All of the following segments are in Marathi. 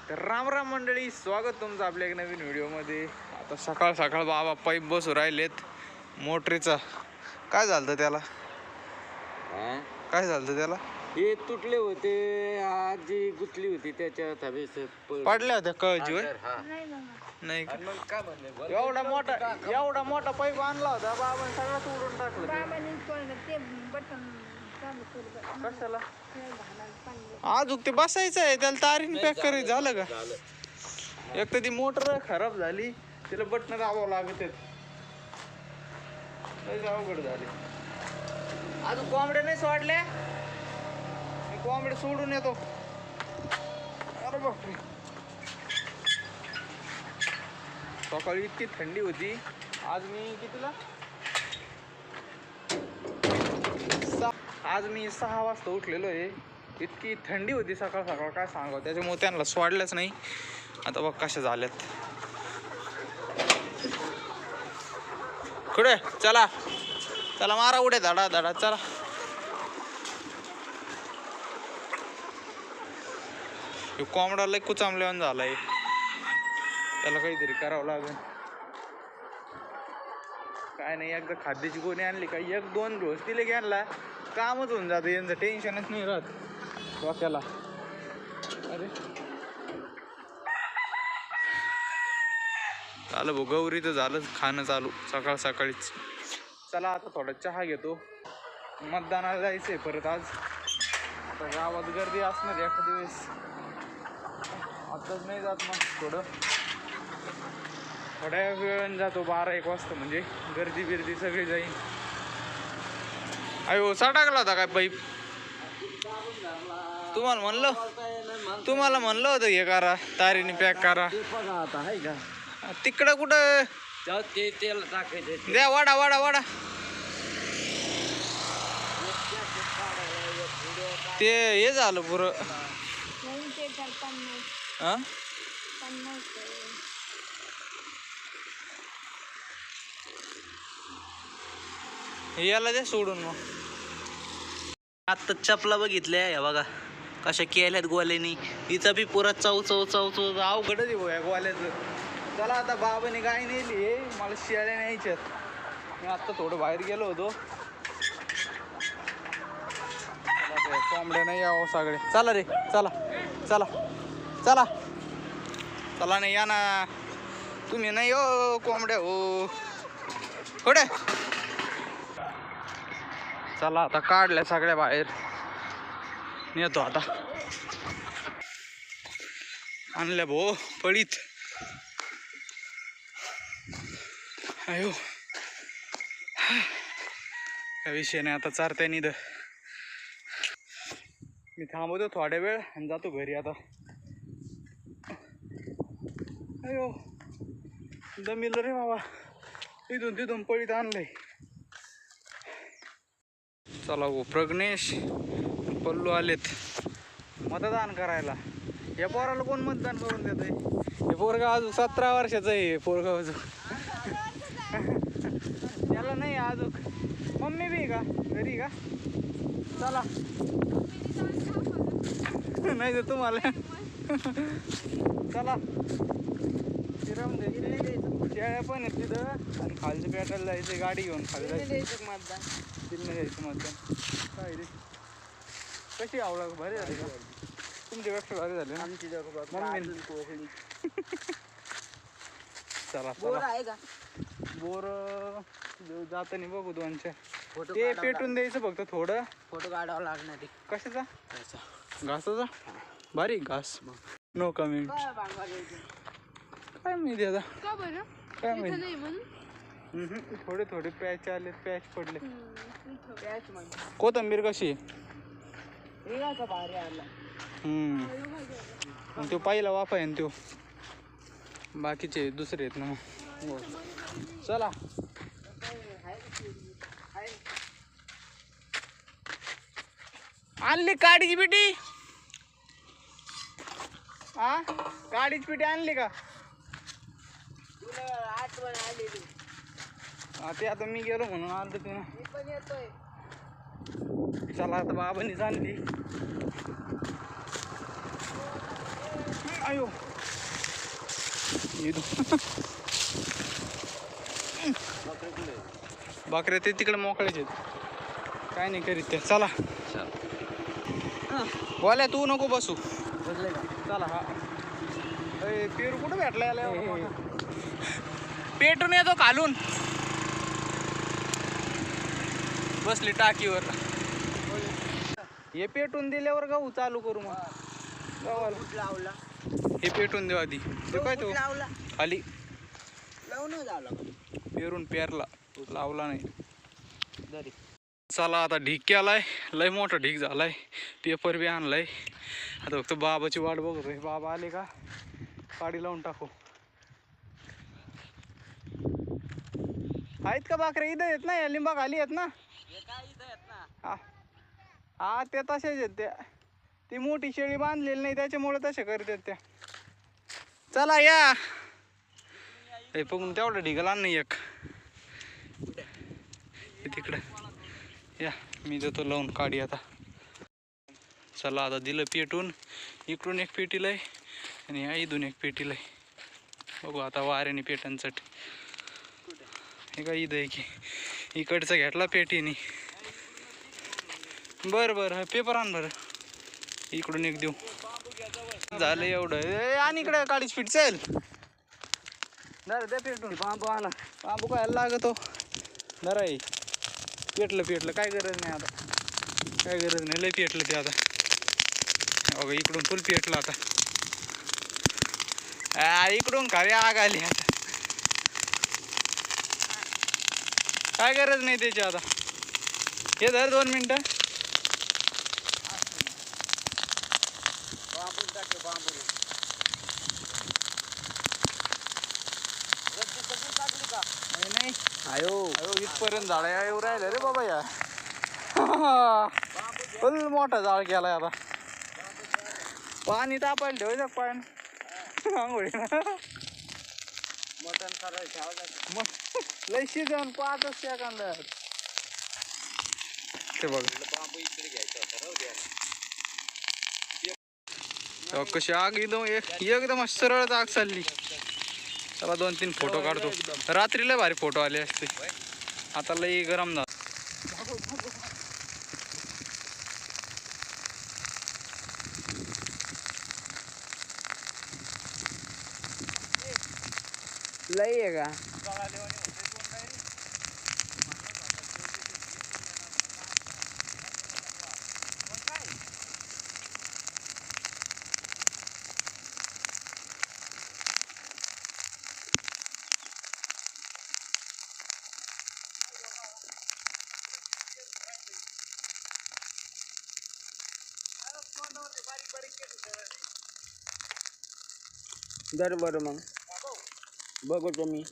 तर राम राम मंडळी, स्वागत तुमचं आपल्या एक नवीन व्हिडिओमध्ये. आता सकाळ सकाळ बाबा पाईप बसू राहिलेत मोटरीचा. काय झालं त्याला? काय झालं त्याला? हे तुटले होते, आजी गुतली होती त्याच्यात पडल्या होत्या कळजीवर? नाही. काय म्हणले, एवढा मोठा पाईप आणला होता बाबा, सगळं तोडून टाकलं. कशाला? अजून ते बसायचं आहे त्याला, तारीन पॅक करायचं. झालं का? एक तर ती मोटर खराब झाली, तिला बटन दाबावं लागत आहेत. अवघड झाली. अजून कोंबड्या नाही सोडल्या, मी कोंबड्या सोडून येतो. अरे बापरे, सकाळी इतकी थंडी होती. आज मी कितीला? आज मी 6 वाजता उठलेलो आहे. इतकी थंडी होती सकाळ सकाळ, काय सांगावं. त्याच्यामुळे त्यांना सोडलंच नाही. आता बघ कशा झाल्यात. कुठे? चला चला, मारा उड्या धडा धडा. चला, कोंबडा लय कुचामल्यावर झालाय, त्याला काहीतरी करावं लागेल. काय नाही, एकदा खाद्याची गोणी आणली का 1-2 रोज तिला घ्यायला कामच होऊन जातं. यांचं टेन्शनच नाही राहत डोक्याला. अरे झालं भाऊ, गौरीचं झालं खाणं चालू सकाळ सकाळीच. चला आता थोडा चहा घेतो. मतदानाला जायचंय परत आज. आता गावात गर्दी असणार एखाद्या वेळेस, आताच नाही जात. मग थोड्या वेळ जातो, 12-1 वाजता, म्हणजे गर्दी बिर्दी सगळी जाईल. अयो टाकला होता काय पाईप? तुम्हाला म्हणलं होतं हे करा, तारीने पॅक करा. तिकडं कुठं? तेल टाकायचं. द्या, वाडा वाडा वाडा. ते हे झालं पुरं. हा, याला द्या सोडून. मग आता चपला बघितल्या या बघा कशा केल्यात गोल्यानी. हिचा बी पुरा चव अवघडच आहे भाऊ या गोल्याचं. चला आता बाबाने गाय नेली, मला शेळ्या न्यायच्यात. मी आत्ता थोडं बाहेर गेलो होतो. कोंबड्या नाही यावं सगळे. चला रे, चला चला चला चला. नाही या ना तुम्ही, नाही हो कोंबड्या हो. कुठे? चला आता काढल्या सगळ्या बाहेर, नेतो आता. आणल्या भो पळीत. अयो, त्या विषयाने आता चारत्या निध. मी थांबवतो थोड्या वेळ आणि जातो घरी आता. अयो दमिल रे बाबा, तिथून तिथून पळीत आणलंय. चला हो, प्रज्ञेश पल्लू आलेत मतदान करायला. या पोराला कोण मतदान करून देत आहे? हे पोरगा अजून 17 वर्षाचं आहे. पोरगा अजून त्याला नाही अजून. मम्मी बी का घरी का? चला नाही तर तुम्हाला चला फिरवून द्यायचे. शेळ्या पण आहेत तिथं, आणि खालच्या पेटायला जायचं, गाडी घेऊन खाली जायचं. मतदान तिथनं द्यायचं मतदान. काय रे, कशी आवडा? भारी झाली का? तुमच्यापेक्षा भारी झाली ना. मम्मी चला चला. बोर जात नाही बघू 2-4. ते पेटून द्यायचं फक्त थोडं. फोटो काढावा लागणार. कशाचा? घासाचा? भारी घास. No comment. काय माहिती आता, काय माहिती. थोडे थोडे पॅच आले, पॅच पडले. कोथिंबीर कशी आहे? तो पहिला वाफा आहे ना तो, बाकीचे दुसरे आहेत ना. मग चला आणली काडीची पिटी. हा, काडीची पिटी आणली का? ते आता मी गेलो म्हणून आणलं ते ना. चला आता बाबांनीच आणली. आयो बकऱ्या ते तिकडे मोकळेच आहेत, काय नाही करीत ते. चला बोल्या तू नको बसू. चला हा पेरू कुठं भेटला याला पेटून येतो खालून. बसली टाकीवर. हे पेटून दिल्यावर गहू चालू करू मग. लावला हे पेटून देऊ आधी. ते काय तो लावला खाली लावून झाला पेरून पेरला, लावला नाही. चला आता ढीक केलाय, लय मोठा ढीक झालाय. पेपर बी आणलाय. आता फक्त बाबाची वाट बघतोय. बाबा आले का काडी लावून टाकू. आहेत का बाकऱ्या? इथं येत ना, या लिंबा खाली येत ना. हा ते तसेच आहेत त्या. ती मोठी शेळी बांधलेली नाही त्याच्यामुळे तसे करतात त्या. चला या बघून तेवढं ढिगला नाही एक तिकडं या. मी देतो लावून काडी आता. चला आता दिलं पेटून. इकडून एक पेटीला आहे आणि या इथून एक पेटीला आहे. बघू आता वाऱ्याने पेटांसाठी. हे काय इथं आहे की इकडचं घेतला पेटीने. बरं बरं पेपर आण बरं. इकडून एक देऊ. झालं एवढं. आणि इकडं काळीच पीठ चल. दर दे पेटून. बांबू आणा. बांबू काय लागतो. दर आहे पेटलं काय गरज नाही आता. काय गरज नाही. लय पेटलं ते आता. बघा इकडून फुल पेटलं आता. इकडून खावी आग आली आता. काय गरज नाही त्याची आता. हे धर 2 मिनिटं. नाही आयो इथपर्यंत झाड येऊ राहिलं रे बाबा या. फुल मोठा झाड केलाय आता. पाणी तापायला ठेवायचं पाणी आंघोळी मटण करायचं लय शिजन 5 सेकंदात. ते बघ कशी आग एकदम सरळच आग चालली. चला 2-3 फोटो काढतो. रात्रीला भारी फोटो आले असते. आता लई गरम झालं. लई आहे का? दर बरं मग बघू तुम्ही.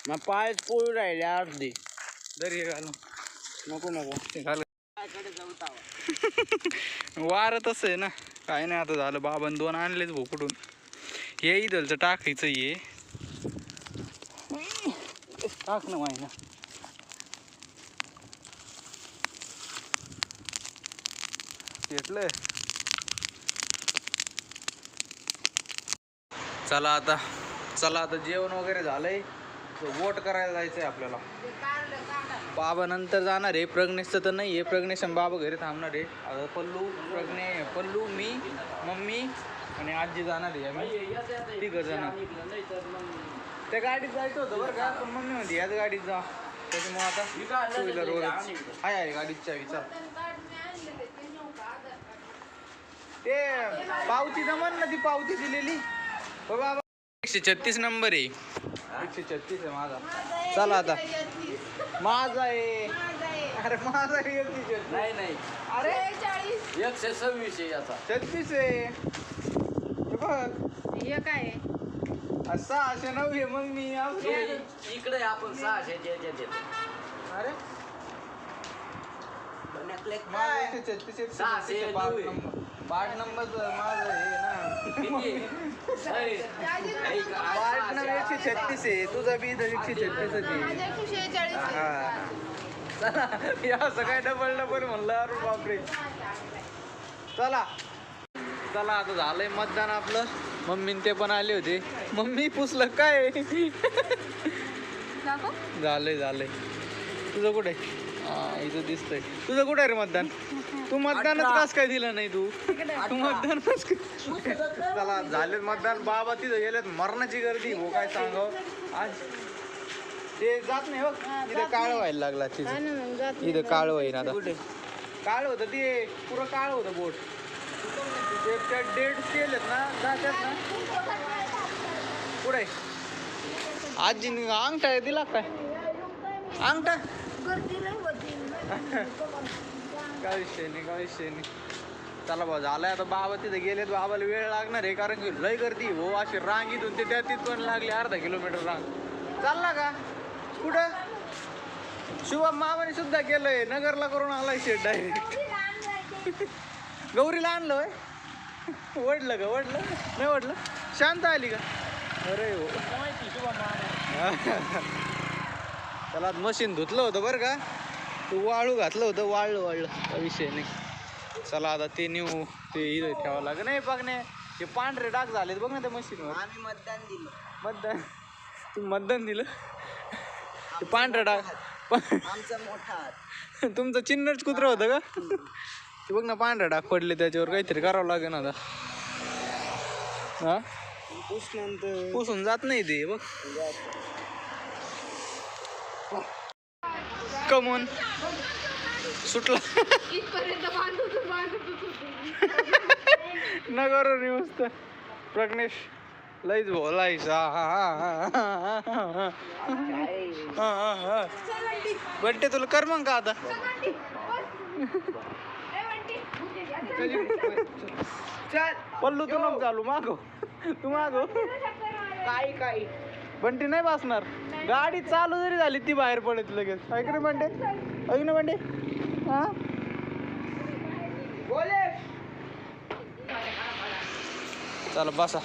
मग पायच पोळी राहिले अर्धे. दरी घालू नको घाल. वार तसं आहे ना. काय नाही आता झालं. बाबान 2 आणलेच भाऊ कुठून. हे इथलचं टाकायचं ये टाक ना माहिना. पेटलं. चला आता जेवण वगैरे झालंय. वोट करायला जायचंय आपल्याला. बाबा नंतर जाणार आहे. प्रज्ञेशचं तर नाही आहे. प्रज्ञेश आणि बाबा घरी थांबणार आहे. आता पल्लू मी मम्मी आणि आजी जाणार आहे. आम्ही 3 जण. त्या गाडीत जायचं होतं बरं का. पण मम्मी म्हणते याच गाडीत जा. त्याच्यामुळे आता 2 व्हीलर वगैरे आहे गाडीच्या विचार. ते पावती जमन ना. ती पावती दिलेली बाबा. 136 नंबर आहे. 136 आहे माझा. चला आता माझा आहे. अरे माझा आहे 136. नाही अरे 126 आहे याचा. 36 आहे. बघ हे काय 609 आहे. मग मी इकडे आपण 600 देतो. अरे माझा 136 पार्ट नंबर माझं आहे ना. पार्ट नंबर 136 आहे. तुझा बी 136 आहे. हा चला या सगळ्या डबल म्हणलं. अरे बापरे. चला चला आता झालंय मतदान आपलं. मम्मी ते पण आले होते. मम्मी पुसलं काय झालंय तुझं कुठे इथं दिसतंय. तुझं कुठे रे मतदान? तू मतदानच कस काय दिलं नाही तू मतदान चला झाले मतदान. बाबा तिथं गेलेत मरणाची गर्दी हो काय सांगावं. आज ते जात नाही बघ इथं काळ व्हायला लागला तिथं. इथं काळ होईन आता. काळ होतं ते पुरं काळ होतं बोट. त्या डेट केलेत ना जात्यात ना पुढे. आजी अंगठा दिला काय अंगठा काय विषय नाही. चला भाऊ झालाय आता. बाबा तिथे गेलेत. बाबाला वेळ लागणार आहे कारण की लय गर्दी हो. अशी रांग इथून ते त्या तिथून लागली अर्धा किलोमीटर रांग. चालला का कुठं? शुभम मामाने सुद्धा केलंय. नगरला करून आलाय शेट डायरेक्ट. गौरीला आणलं होय. वडलं का नाही वडलं? शांत आली का? अरे हो त्याला मशीन धुतलं होतं बरं का. तू वाळू घातलं होतं. वाळलं काही विषय नाही. चला आता ते नेऊ. ते इथं ठेवावं लागेल. नाही बघणे हे पांढरे डाग झालेत बघ ना त्या मशीनवर. आम्ही मतदान दिलं. तू मतदान दिलं? ते पांढरे डाग आमचा मोठा हात. तुमचं चिन्हच कुत्रं होतं का? ते बघ ना पांढरे डाग पडले त्याच्यावर. काहीतरी करावं लागेल आता. हा पुसून जात नाही ते बघ. कमून सुटला नगर नुसतं. प्रज्ञेश लईच बोलायचा. बंटे तुला कर मग का आता. पल्लू तू नको चालू मागो. तू मागो काही बंटी नाही बसणार. गाडी चालू जरी झाली ती बाहेर पडत लगेच. ऐक ना बंटे हा चला बसा.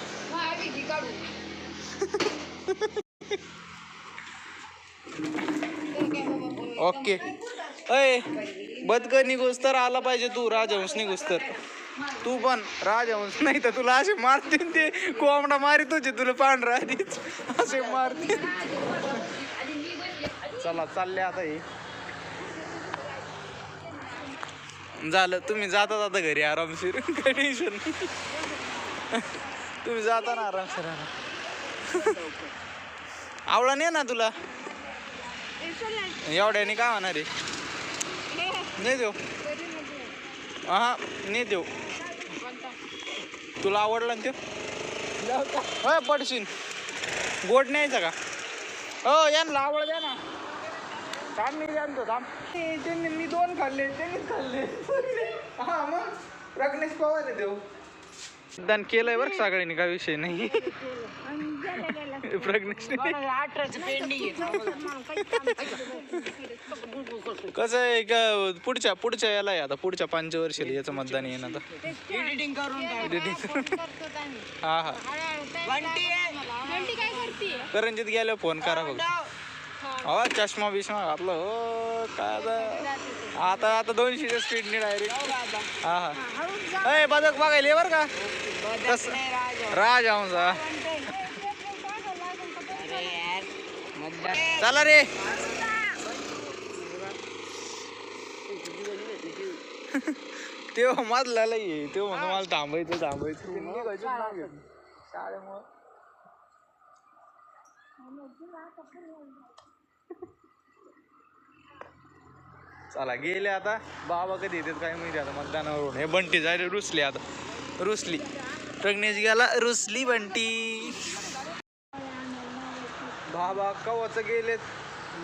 ओके अय बदक निघोस तर आला पाहिजे तू. राजहंस निघोस तर तू पण. राजहंस नाही तर तुला असे मारतील ते. कोंबडा मारित होते तुला पांढरा आधीच असे मारतील. चला चालले आता. हे झालं. तुम्ही जाता घरी आरामशीर. काही टेन्शन नाही. तुम्ही जाता ना आरामशीर. आवळा नाही ना तुला एवढ्याने काय होणार आहे. नाही देऊ हा नाही देऊ. तुला आवडला ना ते होय पडशील. गोड न्यायचा का? हो यांना आवड द्या ना. थांब मी जाणतो थांब. त्यांनी मी 2 खाल्ले त्यांनीच खाल्ले. हा मग प्रज्ञेश पवार आहे देऊ. मतदान केलंय बरं सगळ्यांनी. काय विषय नाही. प्रज्ञेश कसं आहे का पुढच्या याला आहे आता. पुढच्या पंचवर्षीला याचं मतदान येईन आता. एडिटिंग करून हा करंजीत गेल्यावर फोन करा बघ. हो चष्मा बिष्मा घातलं हो काय आता 200च्या स्पीडने डायरेक्ट. हा बदक बघायला बरं का कसं राजहंसा. चला रे. तेव्हा मधला लई तेव्हा मला थांबायचं शाळेमुळं. चला गेले आता. बाबा कधी येतात काय माहिती आता मतदानावरून. हे बंटी जायला रुसली आता. रुसली प्रज्ञेश गेला. रुसली बंटी. बाबा कवाच गेलेत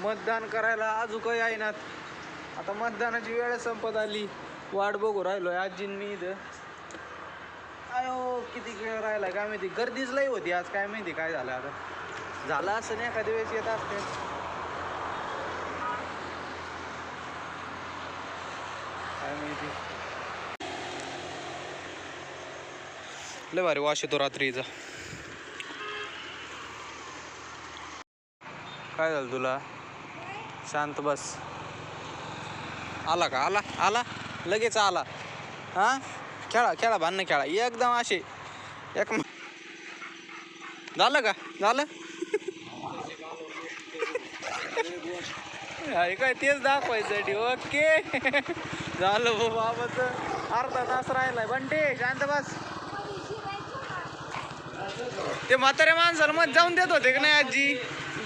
मतदान करायला. अजून काही आहे ना. आता मतदानाची वेळ संपत आली. वाट बघू राहिलोय आजीन मी इथं. अयो किती वेळ राहिलाय काय माहिती. गर्दीच लई होती आज. काय माहिती काय झालं आता. झालं असं नाही एखाद्या वेळेस येत असते. काय माहिती. लय भारी वास येतो रात्रीचा. काय झालं तुला? शांत बस. आला का? आला लगेच आला. हा खेळा खेळा भांडणं खेळा एकदम असे एक झालं का झालं अरे काय तेच दाखवायचं ओके झालं भाऊ बाबाचं अर्धा तास राहिलाय बंटे शांत बस ते म्हाताऱ्या माणसाला मग जाऊन देत होते का नाही आजी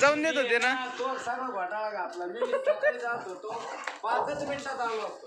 जाऊन देत होते ना तो सगळा घोटाळा घातला मी सकाळी जात होतो 5 मिनिटात आलो असतो